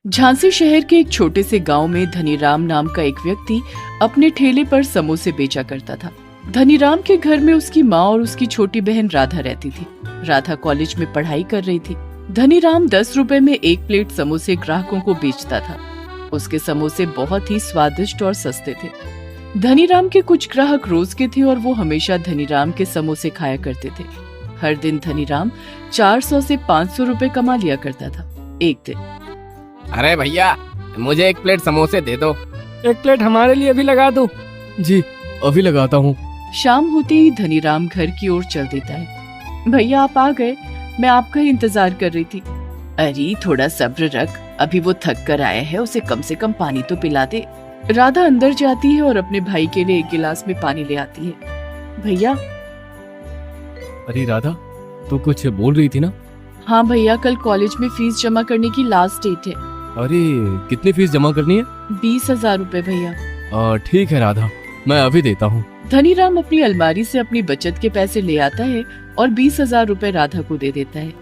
झांसी शहर के एक छोटे से गांव में धनीराम नाम का एक व्यक्ति अपने ठेले पर समोसे बेचा करता था। धनीराम के घर में उसकी माँ और उसकी छोटी बहन राधा रहती थी। राधा कॉलेज में पढ़ाई कर रही थी। धनीराम 10 रुपए में एक प्लेट समोसे ग्राहकों को बेचता था। उसके समोसे बहुत ही स्वादिष्ट और सस्ते थे। धनीराम के कुछ ग्राहक रोज के थे और वो हमेशा धनीराम के समोसे खाया करते थे। हर दिन धनीराम 400 से 500 रुपए कमा लिया करता था। एक दिन, अरे भैया, मुझे एक प्लेट समोसे दे दो। एक प्लेट हमारे लिए भी लगा दो। जी, अभी लगाता हूँ। शाम होते ही धनीराम घर की ओर चल देता है। भैया आप आ गए, मैं आपका ही इंतजार कर रही थी। अरे थोड़ा सब्र रख, अभी वो थक कर आया है, उसे कम से कम पानी तो पिला दे। राधा अंदर जाती है और अपने भाई के लिए एक गिलास में पानी ले आती है। भैया। अरे राधा, तू कुछ बोल रही थी ना? हाँ भैया, कल कॉलेज में फीस जमा करने की लास्ट डेट है। अरे कितनी फीस जमा करनी है? 20,000 रुपए भैया। ठीक है राधा, मैं अभी देता हूँ। धनीराम अपनी अलमारी से अपनी बचत के पैसे ले आता है और 20,000 रुपए राधा को दे देता है।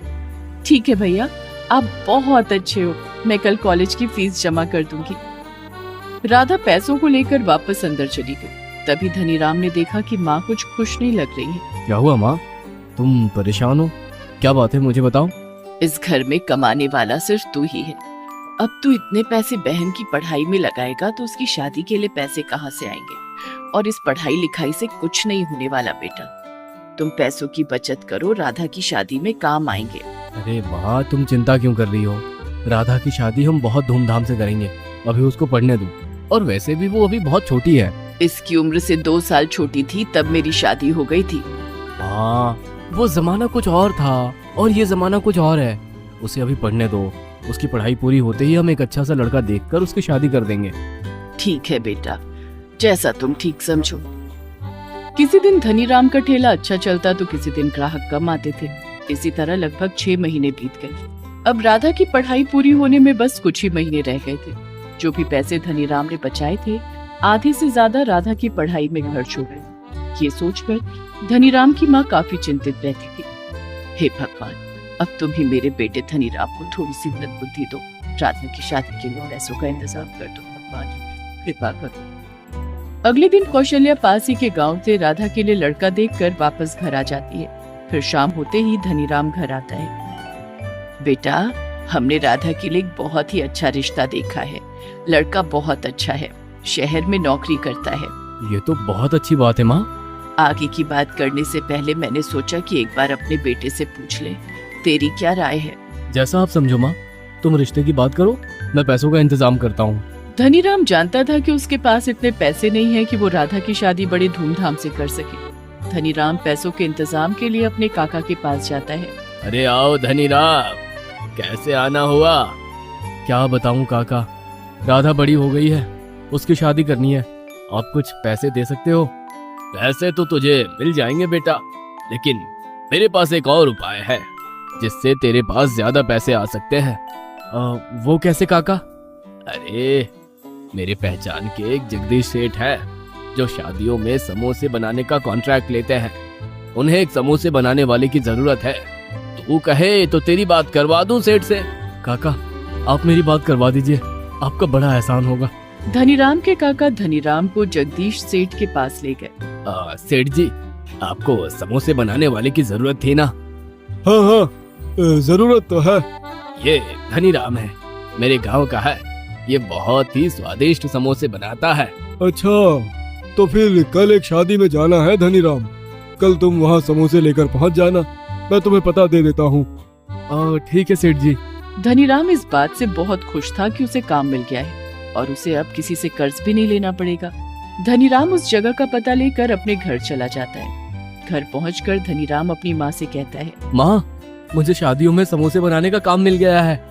ठीक है भैया, आप बहुत अच्छे हो, मैं कल कॉलेज की फीस जमा कर दूंगी। राधा पैसों को लेकर वापस अंदर चली गई। तभी धनीराम ने देखा कि माँ कुछ खुश नहीं लग रही है। क्या हुआ माँ, तुम परेशान हो? क्या बात है, मुझे बताओ। इस घर में कमाने वाला सिर्फ तू ही है। अब तू इतने पैसे बहन की पढ़ाई में लगाएगा तो उसकी शादी के लिए पैसे कहाँ से आएंगे? और इस पढ़ाई लिखाई से कुछ नहीं होने वाला बेटा। तुम पैसों की बचत करो, राधा की शादी में काम आएंगे। अरे माँ, तुम चिंता क्यों कर रही हो? राधा की शादी हम बहुत धूमधाम से करेंगे। अभी उसको पढ़ने दो, और वैसे भी वो अभी बहुत छोटी है। इसकी उम्र से 2 साल छोटी थी तब मेरी शादी हो गई थी। हाँ, वो जमाना कुछ और था और ये जमाना कुछ और है। उसे अभी पढ़ने दो, उसकी पढ़ाई पूरी होते ही हम एक अच्छा सा लड़का देखकर उसकी शादी कर देंगे। ठीक है बेटा, जैसा तुम ठीक समझो। किसी दिन धनीराम का ठेला अच्छा चलता तो किसी दिन ग्राहक कम आते थे। इसी तरह लगभग 6 महीने बीत गए। अब राधा की पढ़ाई पूरी होने में बस कुछ ही महीने रह गए थे। जो भी पैसे धनीराम ने बचाए थे, आधे से ज्यादा राधा की पढ़ाई में खर्च हो गए। ये सोचकर धनीराम की माँ काफी चिंतित रहती थी। हे भगवान, अब तुम ही मेरे बेटे धनीराम को थोड़ी सी बुद्धि दो। राधा की शादी के लिए पैसों का इंतजाम कर दो भगवान, कृपा करो। अगले दिन कौशल्या पास ही के गांव से राधा के लिए लड़का देखकर वापस घर आ जाती है। फिर शाम होते ही धनीराम घर आता है। बेटा, हमने राधा के लिए एक बहुत ही अच्छा रिश्ता देखा है। लड़का बहुत अच्छा है, शहर में नौकरी करता है। ये तो बहुत अच्छी बात है माँ। आगे की बात करने से पहले मैंने सोचा कि एक बार अपने बेटे से पूछ ले, तेरी क्या राय है? जैसा आप समझो माँ, तुम रिश्ते की बात करो, मैं पैसों का इंतजाम करता हूँ। धनीराम जानता था कि उसके पास इतने पैसे नहीं हैं कि वो राधा की शादी बड़ी धूमधाम से कर सके। धनीराम पैसों के इंतजाम के लिए अपने काका के पास जाता है। अरे आओ धनीराम, कैसे आना हुआ? क्या बताऊँ काका, राधा बड़ी हो गई है, उसकी शादी करनी है। आप कुछ पैसे दे सकते हो? पैसे तो तुझे मिल जाएंगे बेटा, लेकिन मेरे पास एक और उपाय है जिससे तेरे पास ज्यादा पैसे आ सकते हैं। वो कैसे काका? अरे, मेरे पहचान के एक जगदीश सेठ है जो शादियों में समोसे बनाने का कॉन्ट्रैक्ट लेते हैं। उन्हें एक समोसे बनाने वाले की जरूरत है। तू कहे तो तेरी बात करवा दूं सेठ से। काका, आप मेरी बात करवा दीजिए, आपका बड़ा एहसान होगा। धनीराम के काका धनीराम को जगदीश सेठ के पास ले गए। सेठ जी, आपको समोसे बनाने वाले की जरूरत थी ना? हाँ हाँ, जरूरत तो है। ये धनीराम है, मेरे गांव का है। ये बहुत ही स्वादिष्ट समोसे बनाता है। अच्छा, तो फिर कल एक शादी में जाना है धनीराम। कल तुम वहाँ समोसे लेकर पहुँच जाना, मैं तुम्हें पता दे देता हूँ। ठीक है सेठ जी। धनीराम इस बात से बहुत खुश था कि उसे काम मिल गया है और उसे अब किसी से कर्ज भी नहीं लेना पड़ेगा। धनीराम उस जगह का पता लेकर अपने घर चला जाता है। घर पहुंचकर धनीराम अपनी माँ से कहता है, माँ, मुझे शादियों में समोसे बनाने का काम मिल गया है।